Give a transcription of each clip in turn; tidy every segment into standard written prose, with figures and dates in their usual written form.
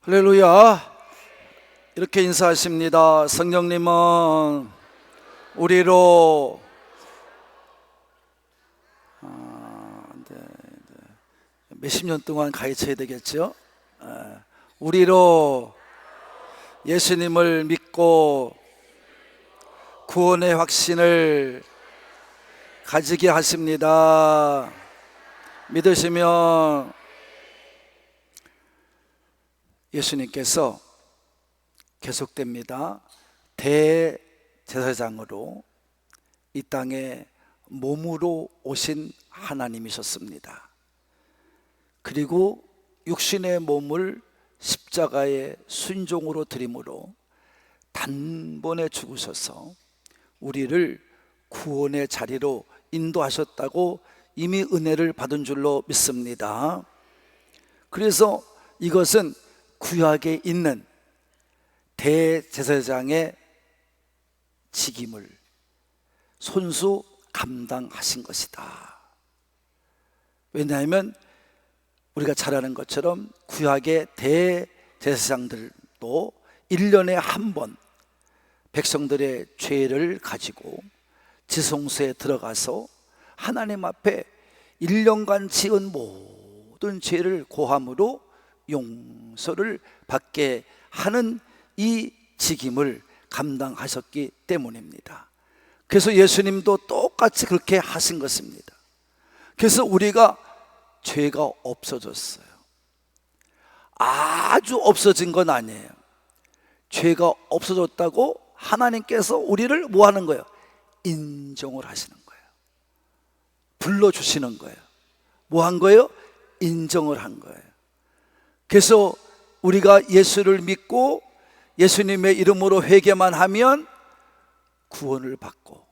할렐루야. 이렇게 인사하십니다. 성령님은 우리로 몇십 년 동안 가르쳐야 되겠죠. 우리로 예수님을 믿고 구원의 확신을 가지게 하십니다. 믿으시면 예수님께서 계속됩니다. 대제사장으로 이 땅에 몸으로 오신 하나님이셨습니다. 그리고 육신의 몸을 십자가의 순종으로 드림으로 단번에 죽으셔서 우리를 구원의 자리로 인도하셨다고 이미 은혜를 받은 줄로 믿습니다. 그래서 이것은 구약에 있는 대제사장의 직임을 손수 감당하신 것이다. 왜냐하면 우리가 잘 아는 것처럼 구약의 대제사장들도 1년에 한 번 백성들의 죄를 가지고 지성소에 들어가서 하나님 앞에 1년간 지은 모든 죄를 고함으로 용서를 받게 하는 이 직임을 감당하셨기 때문입니다. 그래서 예수님도 똑같이 그렇게 하신 것입니다. 그래서 우리가 죄가 없어졌어요. 아주 없어진 건 아니에요. 죄가 없어졌다고 하나님께서 우리를 뭐 하는 거예요? 인정을 하시는 거예요. 불러주시는 거예요. 뭐 한 거예요? 인정을 한 거예요. 그래서 우리가 예수를 믿고 예수님의 이름으로 회개만 하면 구원을 받고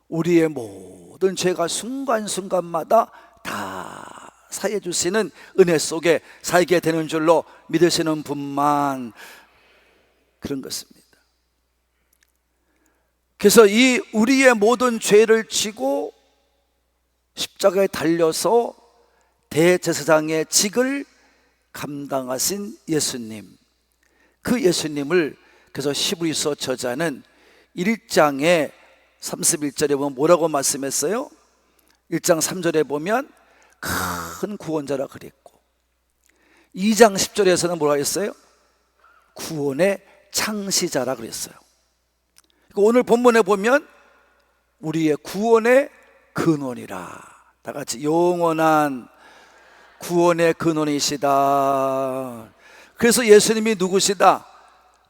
우리의 모든 죄가 순간순간마다 다 사해 주시는 은혜 속에 살게 되는 줄로 믿으시는 분만 그런 것입니다. 그래서 이 우리의 모든 죄를 지고 십자가에 달려서 대제사장의 직을 감당하신 예수님, 그 예수님을 그래서 히브리서 저자는 1장에 31절에 보면 뭐라고 말씀했어요? 1장 3절에 보면 큰 구원자라 그랬고 2장 10절에서는 뭐라 했어요? 구원의 창시자라 그랬어요. 오늘 본문에 보면 우리의 구원의 근원이라, 다 같이 영원한 구원의 근원이시다. 그래서 예수님이 누구시다?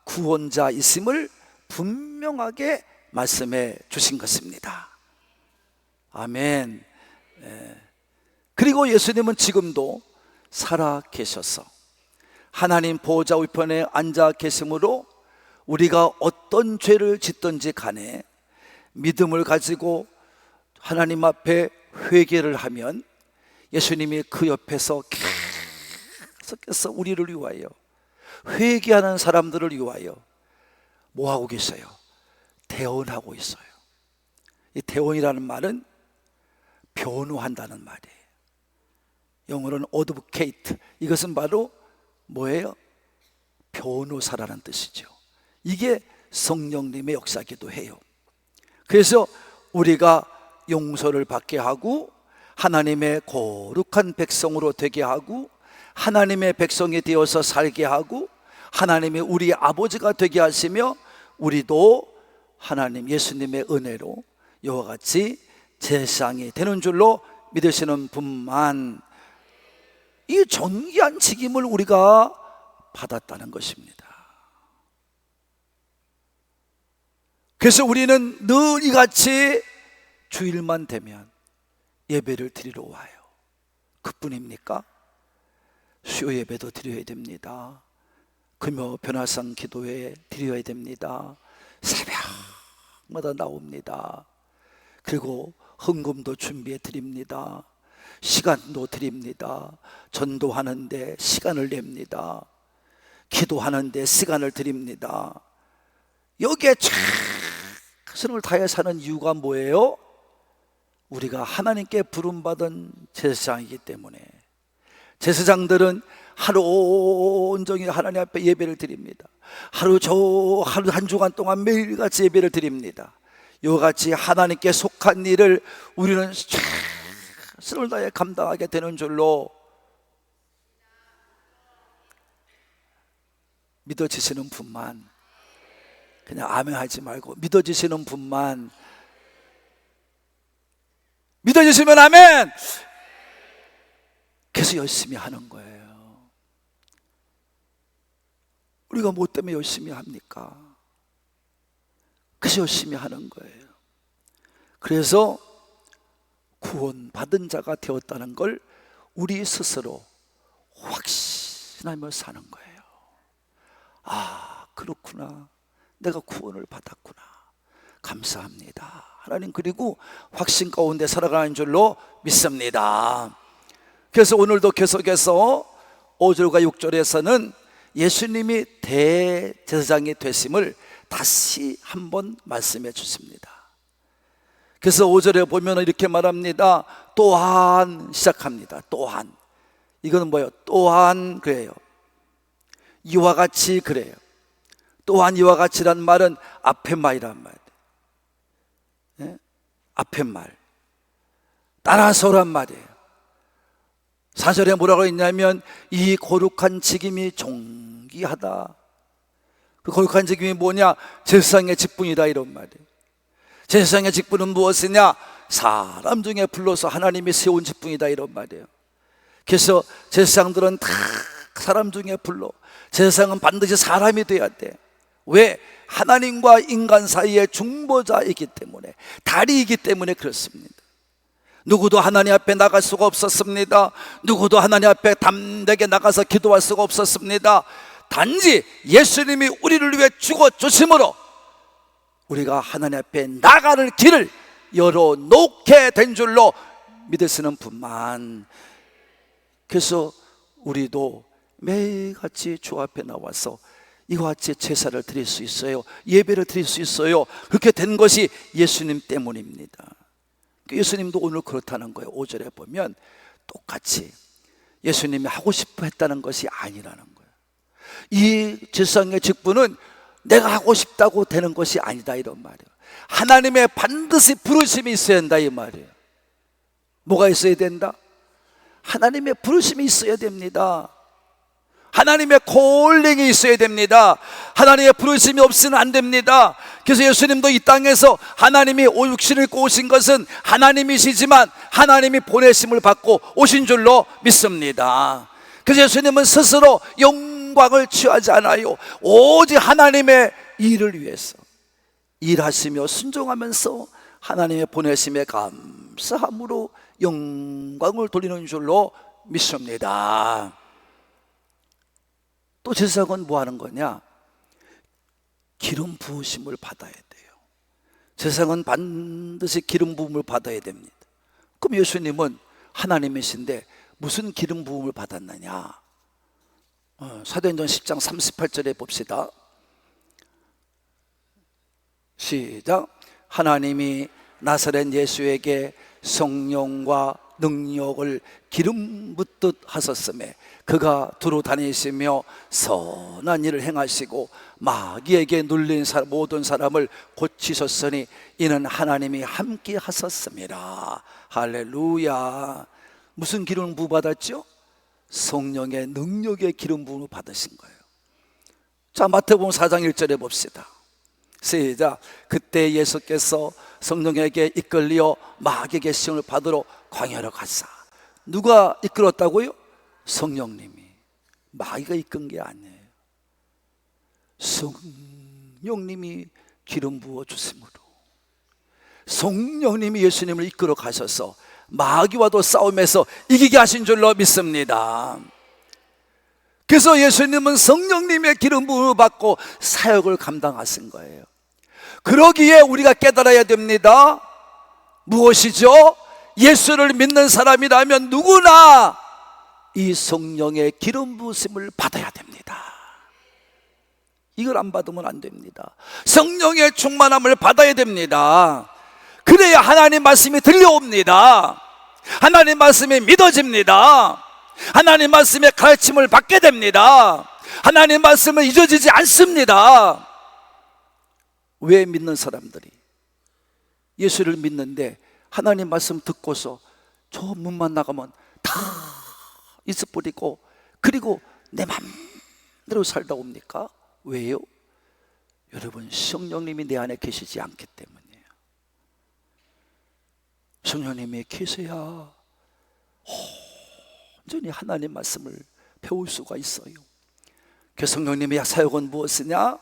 구원자이심을 분명하게 말씀해 주신 것입니다. 아멘. 그리고 예수님은 지금도 살아 계셔서 하나님 보좌 우편에 앉아 계심으로 우리가 어떤 죄를 짓든지 간에 믿음을 가지고 하나님 앞에 회개를 하면 예수님이 그 옆에서 계속해서 우리를 위하여, 회개하는 사람들을 위하여 뭐 하고 계세요? 대언하고 있어요. 이 대언이라는 말은 변호한다는 말이에요. 영어로는 advocate. 이것은 바로 뭐예요? 변호사라는 뜻이죠. 이게 성령님의 역사이기도 해요. 그래서 우리가 용서를 받게 하고 하나님의 거룩한 백성으로 되게 하고 하나님의 백성이 되어서 살게 하고 하나님이 우리 아버지가 되게 하시며 우리도 하나님 예수님의 은혜로 이와 같이 제사장이 되는 줄로 믿으시는 분만 이 존귀한 직임을 우리가 받았다는 것입니다. 그래서 우리는 늘 이같이 주일만 되면 예배를 드리러 와요. 그뿐입니까? 수요 예배도 드려야 됩니다. 금요 변화상 기도회 드려야 됩니다. 새벽마다 나옵니다. 그리고 헌금도 준비해 드립니다. 시간도 드립니다. 전도하는데 시간을 냅니다. 기도하는데 시간을 드립니다. 여기에 최선을 다해 사는 이유가 뭐예요? 우리가 하나님께 부름받은 제사장이기 때문에. 제사장들은 하루 온종일 하나님 앞에 예배를 드립니다. 하루 한 주간 동안 매일같이 예배를 드립니다. 이와 같이 하나님께 속한 일을 우리는 최선을 다해 감당하게 되는 줄로 믿어지시는 분만, 그냥 아멘하지 말고 믿어지시는 분만, 믿어지시면 아멘! 계속 열심히 하는 거예요. 우리가 뭐 때문에 열심히 합니까? 그래서 열심히 하는 거예요. 그래서 구원받은 자가 되었다는 걸 우리 스스로 확신하며 사는 거예요. 아, 그렇구나. 내가 구원을 받았구나. 감사합니다. 하나님, 그리고 확신 가운데 살아가는 줄로 믿습니다. 그래서 오늘도 계속해서 5절과 6절에서는 예수님이 대제사장이 되심을 다시 한번 말씀해 주십니다. 그래서 5절에 보면 이렇게 말합니다. 또한, 시작합니다. 또한. 이거는 뭐예요? 또한 그래요. 이와 같이 그래요. 또한 이와 같이란 말은 앞에 말이란 말이에요. 네? 앞에 말. 따라서란 말이에요. 4절에 뭐라고 했냐면 이 거룩한 직임이 존귀하다. 그 거룩한 직임이 뭐냐? 제사장의 직분이다, 이런 말이에요. 제사장의 직분은 무엇이냐? 사람 중에 불러서 하나님이 세운 직분이다, 이런 말이에요. 그래서 제사장들은 다 사람 중에 불러. 제사장은 반드시 사람이 돼야 돼. 왜? 하나님과 인간 사이의 중보자이기 때문에, 다리이기 때문에 그렇습니다. 누구도 하나님 앞에 나갈 수가 없었습니다. 누구도 하나님 앞에 담대하게 나가서 기도할 수가 없었습니다. 단지 예수님이 우리를 위해 죽어주심으로 우리가 하나님 앞에 나가는 길을 열어놓게 된 줄로 믿으시는 분만. 그래서 우리도 매일같이 주 앞에 나와서 이와 같이 제사를 드릴 수 있어요. 예배를 드릴 수 있어요. 그렇게 된 것이 예수님 때문입니다. 예수님도 오늘 그렇다는 거예요. 5절에 보면 똑같이 예수님이 하고 싶어 했다는 것이 아니라는 거예요. 이 제사장의 직분은 내가 하고 싶다고 되는 것이 아니다, 이런 말이에요. 하나님의 반드시 부르심이 있어야 된다, 이 말이에요. 뭐가 있어야 된다? 하나님의 부르심이 있어야 됩니다. 하나님의 콜링이 있어야 됩니다. 하나님의 부르심이 없으면 안 됩니다. 그래서 예수님도 이 땅에서 하나님이 육신을 입고 오신 것은 하나님이시지만 하나님이 보내심을 받고 오신 줄로 믿습니다. 그래서 예수님은 스스로 영광을 취하지 않아요. 오직 하나님의 일을 위해서 일하시며 순종하면서 하나님의 보내심에 감사함으로 영광을 돌리는 줄로 믿습니다. 또 제사장은 뭐 하는 거냐? 기름 부으심을 받아야 돼요. 제사장은 반드시 기름 부음을 받아야 됩니다. 그럼 예수님은 하나님이신데 무슨 기름 부음을 받았느냐? 사도행전 10장 38절에 봅시다. 시작. 하나님이 나사렛 예수에게 성령과 능력을 기름 붓듯 하셨음에 그가 두루 다니시며 선한 일을 행하시고 마귀에게 눌린 모든 사람을 고치셨으니 이는 하나님이 함께 하셨습니다. 할렐루야. 무슨 기름 부음 받았죠? 성령의 능력의 기름 부음을 받으신 거예요. 자, 마태복음 4장 1절에 봅시다. 시작. 그때 예수께서 성령에게 이끌려 마귀에게 시험을 받으러 광야로 갔사. 누가 이끌었다고요? 성령님이. 마귀가 이끈 게 아니에요. 성령님이 기름 부어 주심으로 성령님이 예수님을 이끌어 가셔서 마귀와도 싸움에서 이기게 하신 줄로 믿습니다. 그래서 예수님은 성령님의 기름 부음을 받고 사역을 감당하신 거예요. 그러기에 우리가 깨달아야 됩니다. 무엇이죠? 예수를 믿는 사람이라면 누구나 이 성령의 기름 부으심을 받아야 됩니다. 이걸 안 받으면 안 됩니다. 성령의 충만함을 받아야 됩니다. 그래야 하나님 말씀이 들려옵니다. 하나님 말씀이 믿어집니다. 하나님 말씀의 가르침을 받게 됩니다. 하나님 말씀은 잊어지지 않습니다. 왜 믿는 사람들이 예수를 믿는데 하나님 말씀 듣고서 저 문만 나가면 다 잊어버리고 그리고 내 맘대로 살다 옵니까? 왜요? 여러분, 성령님이 내 안에 계시지 않기 때문이에요. 성령님이 계셔야 온전히 하나님 말씀을 배울 수가 있어요. 그 성령님의 사역은 무엇이냐?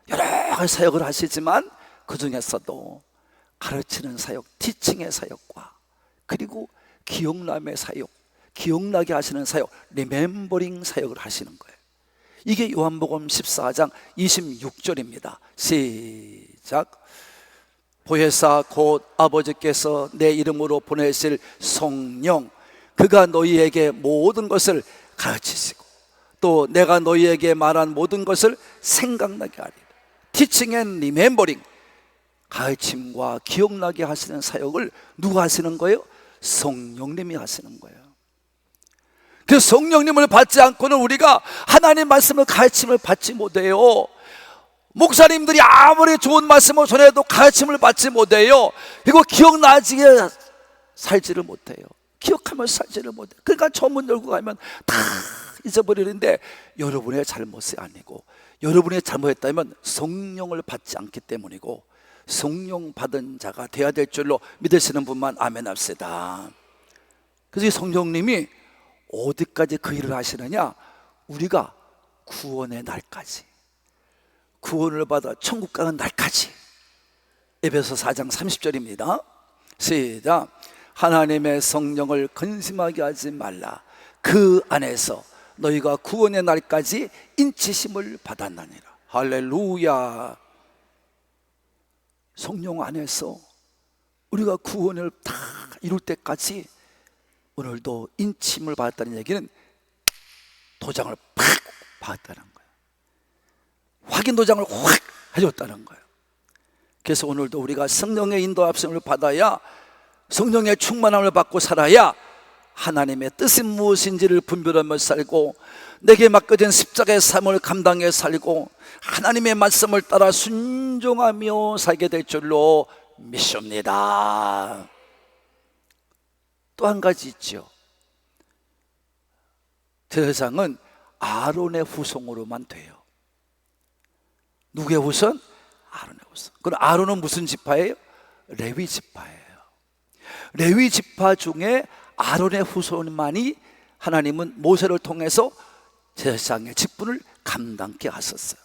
여러 가지 사역을 하시지만 그 중에서도 가르치는 사역, 티칭의 사역과 그리고 기억남의 사역, 기억나게 하시는 사역, 리멤버링 사역을 하시는 거예요. 이게 요한복음 14장 26절입니다 시작. 보혜사 곧 아버지께서 내 이름으로 보내실 성령, 그가 너희에게 모든 것을 가르치시고 또 내가 너희에게 말한 모든 것을 생각나게 하리라. 티칭 앤 리멤버링, 가르침과 기억나게 하시는 사역을 누가 하시는 거예요? 성령님이 하시는 거예요. 그 성령님을 받지 않고는 우리가 하나님 말씀을 가르침을 받지 못해요. 목사님들이 아무리 좋은 말씀을 전해도 가르침을 받지 못해요. 그리고 기억나지게 살지를 못해요. 기억하면 살지를 못해요. 그러니까 저문 열고 가면 다 잊어버리는데 여러분의 잘못이 아니고 여러분이 잘못했다면 성령을 받지 않기 때문이고 성령 받은 자가 되어야 될 줄로 믿으시는 분만 아멘 합시다. 그래서 이 성령님이 어디까지 그 일을 하시느냐? 우리가 구원의 날까지, 구원을 받아 천국 가는 날까지. 에베소 4장 30절입니다 시작. 하나님의 성령을 근심하게 하지 말라. 그 안에서 너희가 구원의 날까지 인치심을 받았나니라. 할렐루야. 성령 안에서 우리가 구원을 다 이룰 때까지 오늘도 인침을 받았다는 얘기는 도장을 팍 받았다는 거예요. 확인 도장을 확 해줬다는 거예요. 그래서 오늘도 우리가 성령의 인도 합성을 받아야, 성령의 충만함을 받고 살아야 하나님의 뜻이 무엇인지를 분별하며 살고 내게 맡겨진 십자가의 삶을 감당해 살고 하나님의 말씀을 따라 순종하며 살게 될 줄로 믿습니다. 또 한 가지 있죠. 제사장은 아론의 후손으로만 돼요. 누구의 후손? 아론의 후손. 그럼 아론은 무슨 지파예요? 레위 지파예요. 레위 지파 중에 아론의 후손만이 하나님은 모세를 통해서 제사장의 직분을 감당케 하셨어요.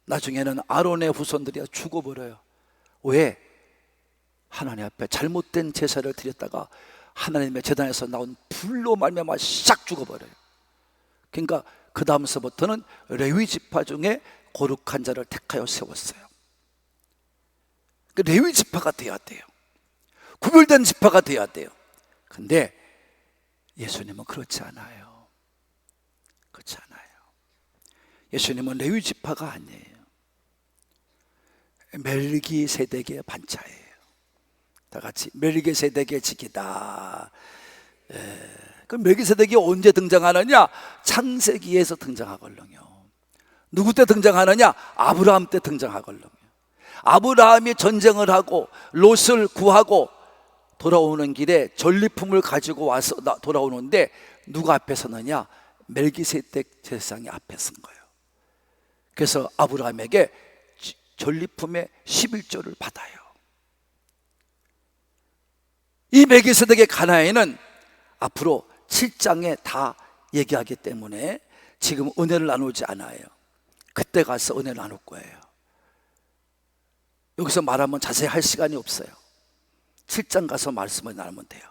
나중에는 아론의 후손들이 죽어버려요. 왜? 하나님 앞에 잘못된 제사를 드렸다가 하나님의 제단에서 나온 불로 말미암아 싹 죽어버려요. 그러니까 그 다음서부터는 레위 지파 중에 거룩한 자를 택하여 세웠어요. 레위 지파가 돼야 돼요. 구별된 지파가 돼야 돼요. 근데 예수님은 그렇지 않아요. 그렇지 않아요. 예수님은 레위 지파가 아니에요. 멜기세덱의 반차예요. 다 같이 멜기세덱의 직이다. 그럼 멜기세덱이 언제 등장하느냐? 창세기에서 등장하걸렁요. 누구 때 등장하느냐? 아브라함 때 등장하걸렁요. 아브라함이 전쟁을 하고 롯을 구하고 돌아오는 길에 전리품을 가지고 와서 돌아오는데 누가 앞에 서느냐? 멜기세덱 제사장이 앞에 선 거예요. 그래서 아브라함에게 전리품의 11조를 받아요. 이 멜기세덱의 가나에는 앞으로 7장에 다 얘기하기 때문에 지금 은혜를 나누지 않아요. 그때 가서 은혜를 나눌 거예요. 여기서 말하면 자세히 할 시간이 없어요. 7장 가서 말씀을 나누면 돼요.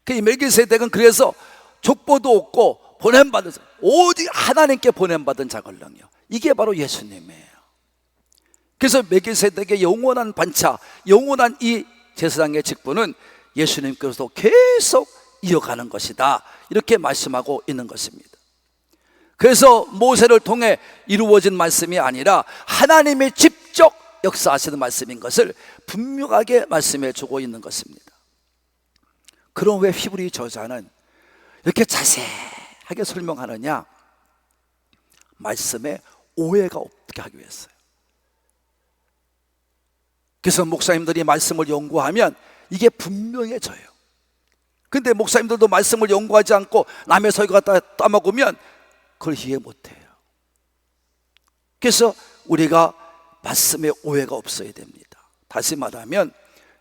이 멜기세덱은 그래서 족보도 없고 보냄받은, 오직 하나님께 보냄받은 자걸랑요. 이게 바로 예수님이에요. 그래서 멜기세덱의 영원한 반차, 영원한 이 제사장의 직분은 예수님께서도 계속 이어가는 것이다, 이렇게 말씀하고 있는 것입니다. 그래서 모세를 통해 이루어진 말씀이 아니라 하나님이 직접 역사하시는 말씀인 것을 분명하게 말씀해 주고 있는 것입니다. 그럼 왜 히브리 저자는 이렇게 자세하게 설명하느냐? 말씀에 오해가 없게 하기 위해서요. 그래서 목사님들이 말씀을 연구하면 이게 분명해져요. 근데 목사님들도 말씀을 연구하지 않고 남의 설교 갖다 따먹으면 그걸 이해 못해요. 그래서 우리가 말씀에 오해가 없어야 됩니다. 다시 말하면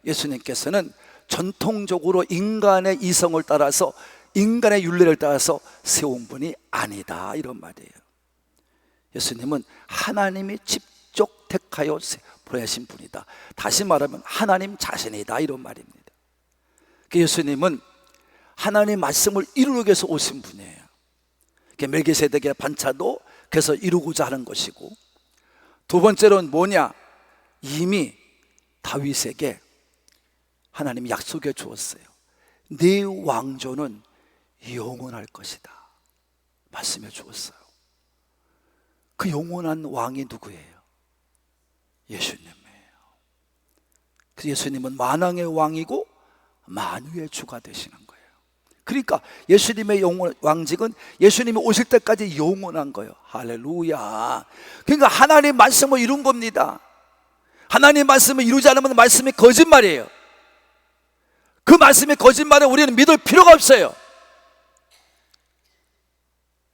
예수님께서는 전통적으로 인간의 이성을 따라서, 인간의 윤리를 따라서 세운 분이 아니다, 이런 말이에요. 예수님은 하나님이 직접 택하여 보내신 분이다. 다시 말하면 하나님 자신이다, 이런 말입니다. 예수님은 하나님의 말씀을 이루기 위해서 오신 분이에요. 멜기세덱의 반차도 그래서 이루고자 하는 것이고, 두 번째로는 뭐냐? 이미 다윗에게 하나님이 약속해 주었어요. 네 왕조는 영원할 것이다, 말씀해 주었어요. 그 영원한 왕이 누구예요? 예수님이에요. 그 예수님은 만왕의 왕이고 만유의 주가 되시는 거예요. 그러니까 예수님의 왕직은 예수님이 오실 때까지 영원한 거예요. 할렐루야. 그러니까 하나님 말씀을 이룬 겁니다. 하나님 말씀을 이루지 않으면 말씀이 거짓말이에요. 그 말씀이 거짓말에 우리는 믿을 필요가 없어요.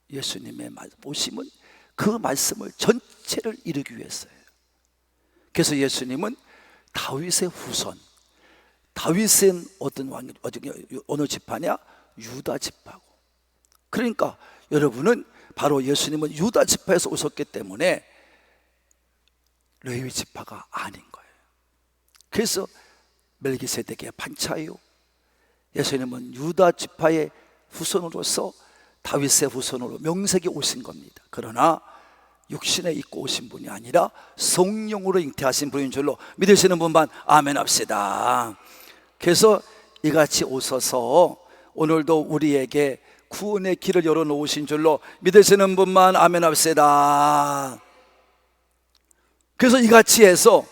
예수님의 오심은 그 말씀을 전체를 이루기 위해서예요. 그래서 예수님은 다윗의 후손, 다윗은 어떤 왕, 어느 지파냐? 유다 지파고. 그러니까 여러분은 바로 예수님은 유다 지파에서 오셨기 때문에 레위 지파가 아닌 거예요. 그래서 멜기세덱의 반차요, 예수님은 유다 지파의 후손으로서 다윗의 후손으로 명색이 오신 겁니다. 그러나 육신에 입고 오신 분이 아니라 성령으로 잉태하신 분인 줄로 믿으시는 분만 아멘 합시다. 그래서 이같이 오셔서 오늘도 우리에게 구원의 길을 열어놓으신 줄로 믿으시는 분만 아멘 합시다. 그래서 이같이 해서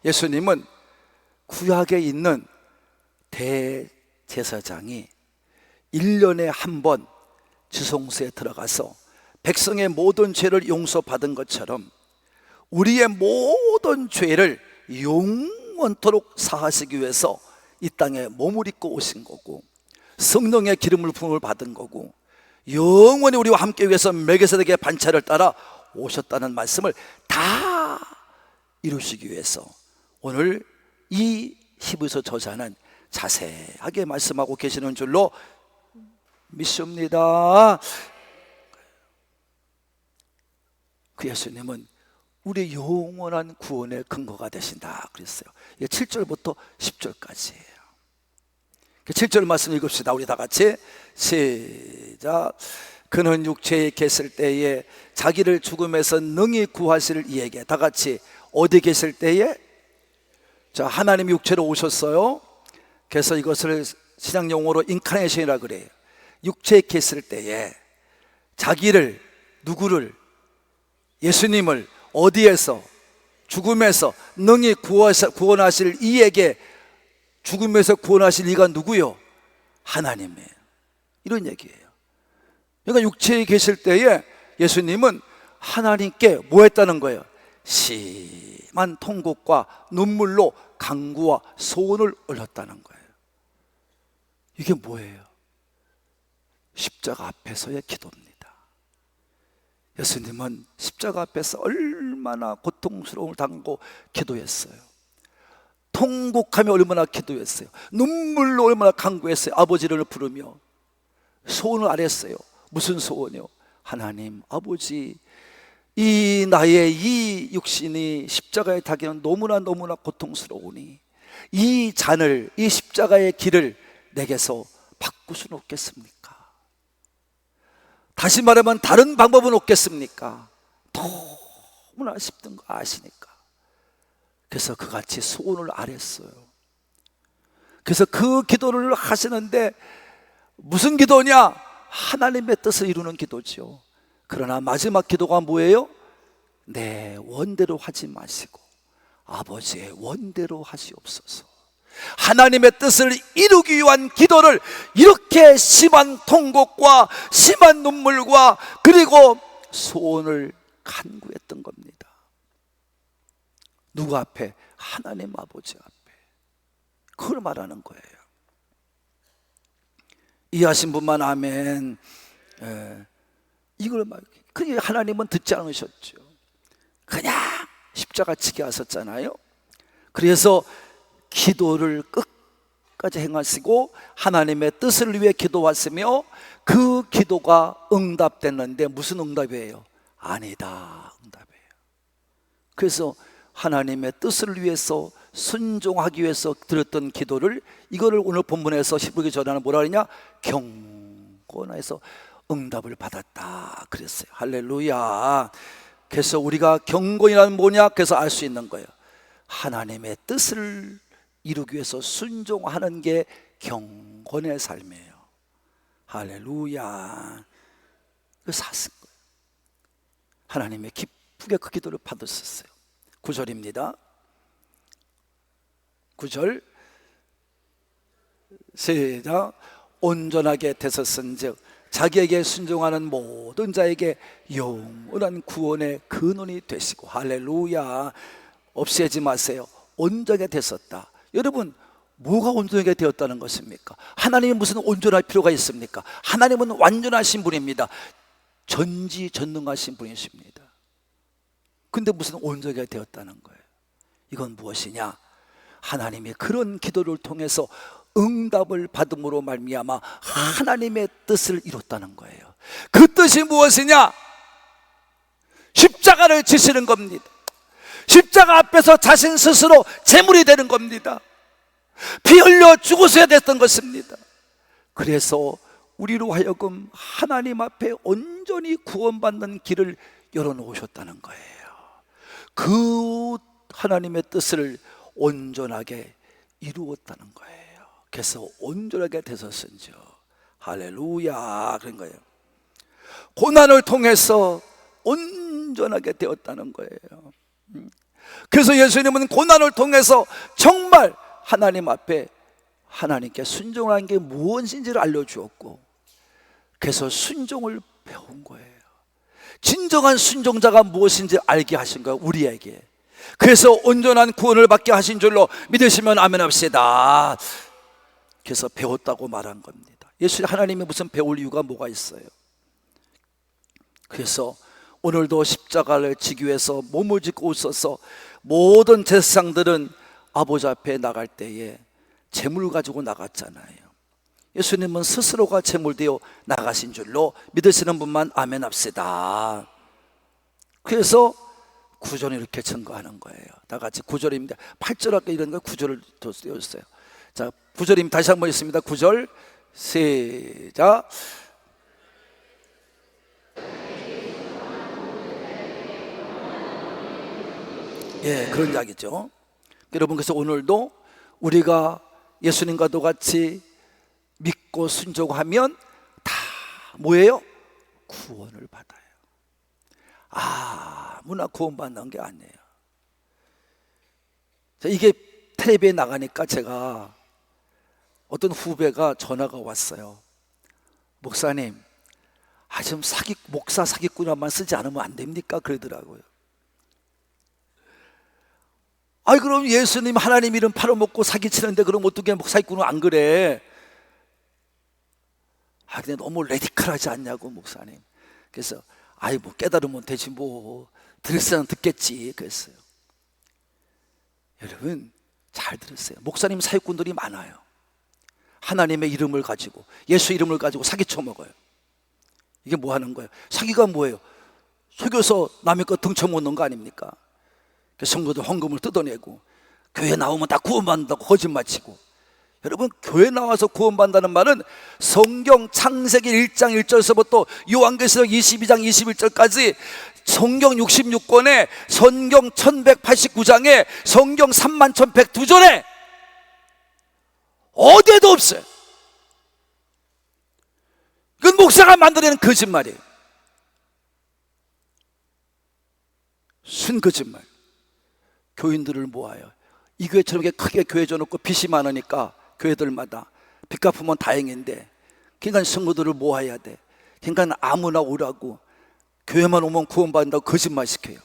예수님은 구약에 있는 대제사장이 1년에 한 번 지성소에 들어가서 백성의 모든 죄를 용서받은 것처럼 우리의 모든 죄를 영원토록 사하시기 위해서 이 땅에 몸을 입고 오신 거고, 성령의 기름을 부음을 받은 거고, 영원히 우리와 함께 위해서 멜기세덱의 반차를 따라 오셨다는 말씀을 다 이루시기 위해서 오늘 이 히브리서 저자는 자세하게 말씀하고 계시는 줄로 믿습니다. 그 예수님은 우리 영원한 구원의 근거가 되신다 그랬어요. 이게 7절부터 10절까지예요. 7절 말씀 읽읍시다. 우리 다 같이 시작. 그는 육체에 계실 때에 자기를 죽음에서 능히 구하실 이에게. 다 같이 어디 계실 때에? 자, 하나님이 육체로 오셨어요. 그래서 이것을 신약 용어로 인카네이션이라 그래요. 육체에 계실 때에 자기를, 누구를? 예수님을 어디에서? 죽음에서 능히 구원하실 이에게. 죽음에서 구원하실 이가 누구요? 하나님이에요. 이런 얘기예요. 그러니까 육체에 계실 때에 예수님은 하나님께 뭐 했다는 거예요? 심한 통곡과 눈물로 간구와 소원을 올렸다는 거예요. 이게 뭐예요? 십자가 앞에서의 기도입니다. 예수님은 십자가 앞에서 얼마나 고통스러움을 당하고 기도했어요. 통곡하며 얼마나 기도했어요. 눈물로 얼마나 간구했어요. 아버지를 부르며 소원을 아랬어요. 무슨 소원이요? 하나님 아버지, 이 나의 이 육신이 십자가에 타기는 너무나 고통스러우니 이 잔을, 이 십자가의 길을 내게서 바꿀 수는 없겠습니까? 다시 말하면 다른 방법은 없겠습니까? 너무나 쉽던 거 아시니까. 그래서 그같이 소원을 아랬어요. 그래서 그 기도를 하시는데 무슨 기도냐? 하나님의 뜻을 이루는 기도죠. 그러나 마지막 기도가 뭐예요? 내 원대로 하지 마시고 아버지의 원대로 하시옵소서. 하나님의 뜻을 이루기 위한 기도를 이렇게 심한 통곡과 심한 눈물과 그리고 소원을 간구했던 겁니다. 누구 앞에? 하나님 아버지 앞에. 그걸 말하는 거예요. 이해하신 분만 아멘. 이걸 말. 그냥 하나님은 듣지 않으셨죠. 그냥 십자가 치게 하셨잖아요. 그래서 기도를 끝까지 행하시고 하나님의 뜻을 위해 기도하시며 그 기도가 응답됐는데 무슨 응답이에요? 아니다 응답이에요. 그래서 하나님의 뜻을 위해서 순종하기 위해서 드렸던 기도를 이거를 오늘 본문에서 히브리서 전하는 뭐라 그러냐? 경건해서 응답을 받았다 그랬어요. 할렐루야. 그래서 우리가 경건이란 뭐냐? 그래서 알 수 있는 거예요. 하나님의 뜻을 이루기 위해서 순종하는 게 경건의 삶이에요. 할렐루야. 그 사실 거예요. 하나님의 기쁘게 그 기도를 받으셨어요. 9절입니다. 9절 시작. 온전하게 되셨은즉 자기에게 순종하는 모든 자에게 영원한 구원의 근원이 되시고. 할렐루야. 없애지 마세요. 온전하게 되셨다. 여러분, 뭐가 온전하게 되었다는 것입니까? 하나님이 무슨 온전할 필요가 있습니까? 하나님은 완전하신 분입니다. 전지전능하신 분이십니다. 근데 무슨 온전하게 되었다는 거예요? 이건 무엇이냐? 하나님이 그런 기도를 통해서 응답을 받음으로 말미암아 하나님의 뜻을 이뤘다는 거예요. 그 뜻이 무엇이냐? 십자가를 지시는 겁니다. 십자가 앞에서 자신 스스로 제물이 되는 겁니다. 피 흘려 죽으셔야 됐던 것입니다. 그래서 우리로 하여금 하나님 앞에 온전히 구원받는 길을 열어놓으셨다는 거예요. 그 하나님의 뜻을 온전하게 이루었다는 거예요. 그래서 온전하게 되셨은지요. 할렐루야. 그런 거예요. 고난을 통해서 온전하게 되었다는 거예요. 그래서 예수님은 고난을 통해서 정말 하나님 앞에 하나님께 순종하는 게 무엇인지를 알려주었고, 그래서 순종을 배운 거예요. 진정한 순종자가 무엇인지 알게 하신 거예요, 우리에게. 그래서 온전한 구원을 받게 하신 줄로 믿으시면 아멘 합시다. 그래서 배웠다고 말한 겁니다. 예수 하나님이 무슨 배울 이유가 뭐가 있어요? 그래서 오늘도 십자가를 지기 위해서 몸을 짓고 있어서 모든 제사장들은 아버지 앞에 나갈 때에 제물 가지고 나갔잖아요. 예수님은 스스로가 제물되어 나가신 줄로 믿으시는 분만 아멘 합시다. 그래서 9절을 이렇게 증거하는 거예요. 다 같이 9절입니다. 8절 아까 이런 거 9절을 더 띄워주세요. 자, 9절입니다. 다시 한번 있습니다. 9절 시작. 예, 그런 이야기죠. 여러분, 그래서 오늘도 우리가 예수님과도 같이 믿고 순종하면 다 뭐예요? 구원을 받아요. 아무나 구원받는 게 아니에요. 이게 텔레비에 나가니까 제가 어떤 후배가 전화가 왔어요. 목사님, 좀 목사 사기꾼만 쓰지 않으면 안 됩니까? 그러더라고요. 그럼 예수님 하나님 이름 팔아먹고 사기치는데 그럼 어떻게 사기꾼은 안 그래? 근데 너무 레디컬하지 않냐고 목사님. 그래서 뭐 깨달으면 되지 뭐, 들을 사람 듣겠지 그랬어요. 여러분 잘 들으세요. 목사님 사기꾼들이 많아요. 하나님의 이름을 가지고 예수 이름을 가지고 사기쳐 먹어요. 이게 뭐 하는 거예요? 사기가 뭐예요? 속여서 남의 거 등쳐먹는 거 아닙니까? 성도들 헌금을 뜯어내고 교회 나오면 다 구원받는다고 거짓말치고. 여러분, 교회 나와서 구원받는다는 말은 성경 창세기 1장 1절에서부터 요한계시록 22장 21절까지 성경 66권에 성경 1189장에 성경 31,102절에 어디에도 없어요. 이건 목사가 만들어낸 거짓말이에요. 순거짓말. 교인들을 모아요. 이 교회처럼 이렇게 크게 교회 줘놓고 빚이 많으니까 교회들마다 빚 갚으면 다행인데, 그러니까 성도들을 모아야 돼. 그러니까 아무나 오라고, 교회만 오면 구원받는다고 거짓말 시켜요.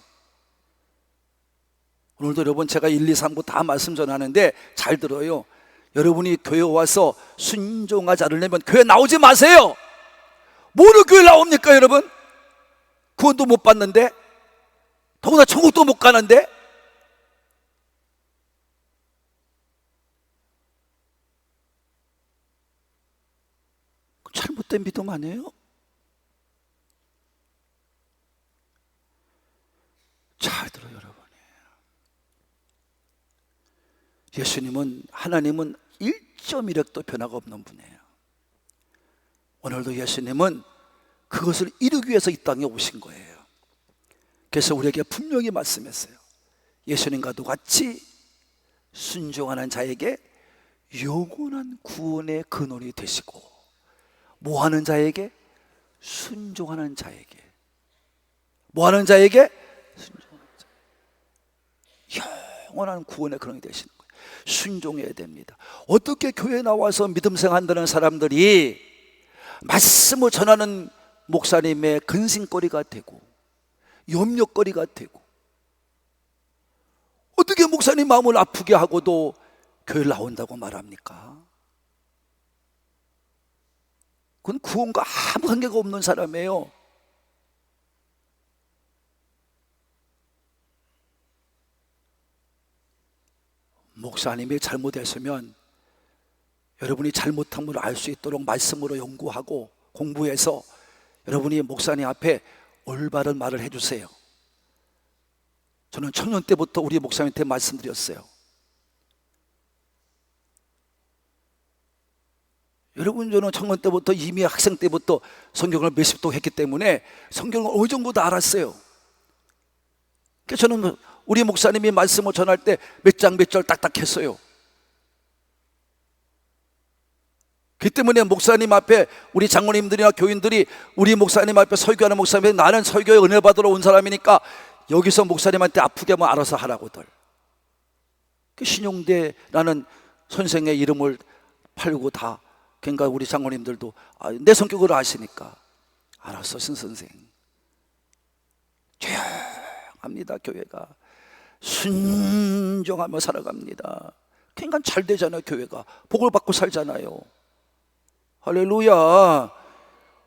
오늘도 여러분 제가 1, 2, 3부 다 말씀 전하는데 잘 들어요. 여러분이 교회 와서 순종하지 않으려면 교회 나오지 마세요. 뭐로 교회 나옵니까 여러분? 구원도 못 받는데, 더구나 천국도 못 가는데. 잘못된 믿음 아니에요? 잘 들어요 여러분. 예수님은, 하나님은 1.1획도 변화가 없는 분이에요. 오늘도 예수님은 그것을 이루기 위해서 이 땅에 오신 거예요. 그래서 우리에게 분명히 말씀했어요. 예수님과 똑같이 순종하는 자에게 영원한 구원의 근원이 되시고, 뭐하는 자에게? 순종하는 자에게. 뭐하는 자에게? 순종하는 자. 영원한 구원의 근원이 되시는 거예요. 순종해야 됩니다. 어떻게 교회에 나와서 믿음 생활한다는 사람들이 말씀을 전하는 목사님의 근심거리가 되고 염려거리가 되고, 어떻게 목사님 마음을 아프게 하고도 교회를 나온다고 말합니까? 그건 구원과 아무 관계가 없는 사람이에요. 목사님이 잘못했으면 여러분이 잘못함을 알 수 있도록 말씀으로 연구하고 공부해서 여러분이 목사님 앞에 올바른 말을 해주세요. 저는 청년 때부터 우리 목사님한테 말씀드렸어요. 여러분, 저는 청년 때부터, 이미 학생 때부터 성경을 몇십 도 했기 때문에 성경을 어느 정도 다 알았어요. 그래서 저는 우리 목사님이 말씀을 전할 때 몇 장 몇 절 딱딱 했어요. 그 때문에 목사님 앞에 우리 장로님들이나 교인들이 우리 목사님 앞에 설교하는 목사님이, 나는 설교에 은혜 받으러 온 사람이니까 여기서 목사님한테 아프게 하면 알아서 하라고들. 그 신용대라는 선생의 이름을 팔고 다, 그러니까 우리 장로님들도 내 성격을 아시니까 알았어 신선생. 조용합니다. 교회가 순종하며 살아갑니다. 그러니까 잘 되잖아요. 교회가 복을 받고 살잖아요. 할렐루야.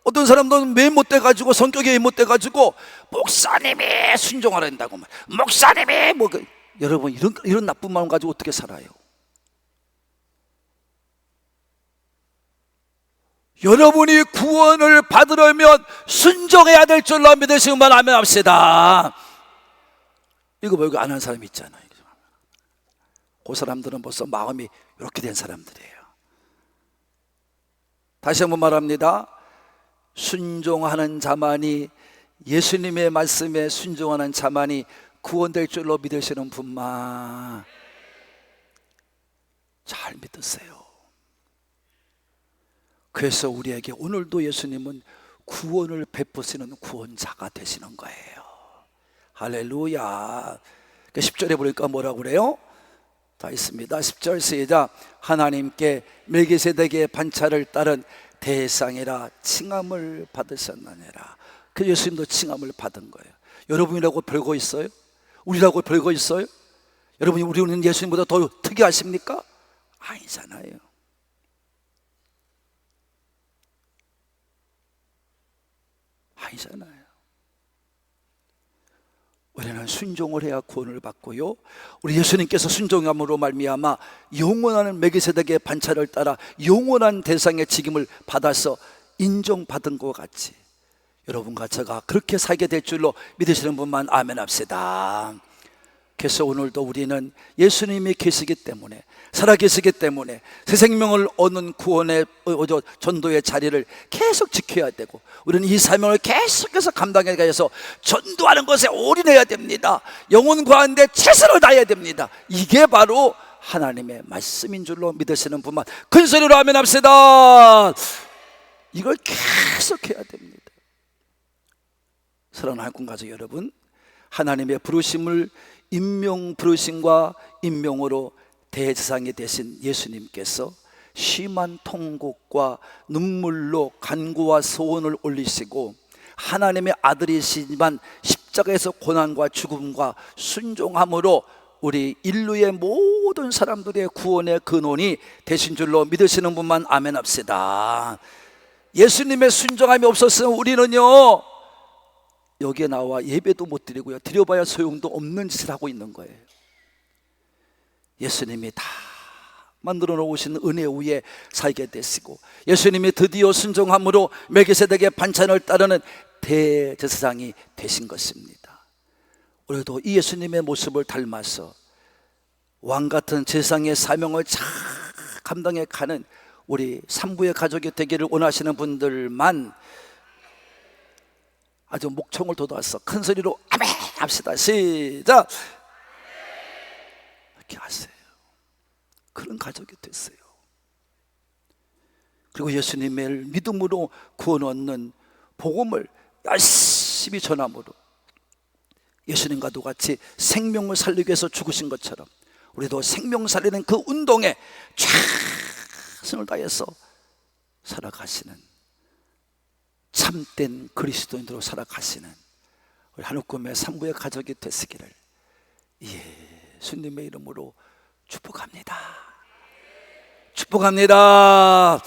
어떤 사람들은 매 못돼가지고, 성격이 못돼가지고 목사님이 순종하라 한다고 말, 목사님이 뭐 여러분, 이런 나쁜 마음 가지고 어떻게 살아요? 여러분이 구원을 받으려면 순종해야 될 줄로 믿으시면 아멘 합시다. 이거 뭐 이거 안 한 사람 있잖아요. 그 사람들은 벌써 마음이 이렇게 된 사람들이에요. 다시 한번 말합니다. 순종하는 자만이, 예수님의 말씀에 순종하는 자만이 구원될 줄로 믿으시는 분만 잘 믿으세요. 그래서 우리에게 오늘도 예수님은 구원을 베푸시는 구원자가 되시는 거예요. 할렐루야. 10절에 보니까 뭐라고 그래요? 다 있습니다. 10절 시작. 하나님께 멜기세덱의 반차를 따른 대상이라 칭함을 받으셨느니라. 그 예수님도 칭함을 받은 거예요. 여러분이라고 별거 있어요? 우리라고 별거 있어요? 여러분이 우리는 예수님보다 더 특이하십니까? 아니잖아요. 아니잖아요. 우리는 순종을 해야 구원을 받고요, 우리 예수님께서 순종함으로 말미암아 영원한 멜기세덱의 반차를 따라 영원한 대상의 직임을 받아서 인정받은 것 같이 여러분과 제가 그렇게 살게 될 줄로 믿으시는 분만 아멘 합시다. 그래서 오늘도 우리는 예수님이 계시기 때문에, 살아계시기 때문에 새 생명을 얻는 구원의 전도의 자리를 계속 지켜야 되고, 우리는 이 사명을 계속해서 감당해야 해서 전도하는 것에 올인해야 됩니다. 영혼 구하는데 최선을 다해야 됩니다. 이게 바로 하나님의 말씀인 줄로 믿으시는 분만 큰 소리로 아멘 합시다. 이걸 계속 해야 됩니다. 사랑하는 한국가족 여러분, 하나님의 부르심을 임명 부르심과 임명으로 대제사장이 되신 예수님께서 심한 통곡과 눈물로 간구와 소원을 올리시고 하나님의 아들이시지만 십자가에서 고난과 죽음과 순종함으로 우리 인류의 모든 사람들의 구원의 근원이 되신 줄로 믿으시는 분만 아멘 합시다. 예수님의 순종함이 없었으면 우리는요 여기에 나와 예배도 못 드리고요, 드려봐야 소용도 없는 짓을 하고 있는 거예요. 예수님이 다 만들어 놓으신 은혜 위에 살게 되시고, 예수님이 드디어 순종함으로 멜기세덱의 반찬을 따르는 대제사장이 되신 것입니다. 우리도 이 예수님의 모습을 닮아서 왕같은 제사장의 사명을 잘 감당해 가는 우리 산부의 가족이 되기를 원하시는 분들만 아주 목청을 돋아서 큰 소리로 아멘 합시다. 시작. 이렇게 하세요. 그런 가족이 됐어요. 그리고 예수님을 믿음으로 구원 얻는 복음을 열심히 전함으로 예수님과도 같이 생명을 살리기 위해서 죽으신 것처럼 우리도 생명 살리는 그 운동에 최선을 다해서 살아가시는 참된 그리스도인으로 살아가시는 우리 한옥금의 산부의 가족이 되시기를 예수님의 이름으로 축복합니다. 축복합니다.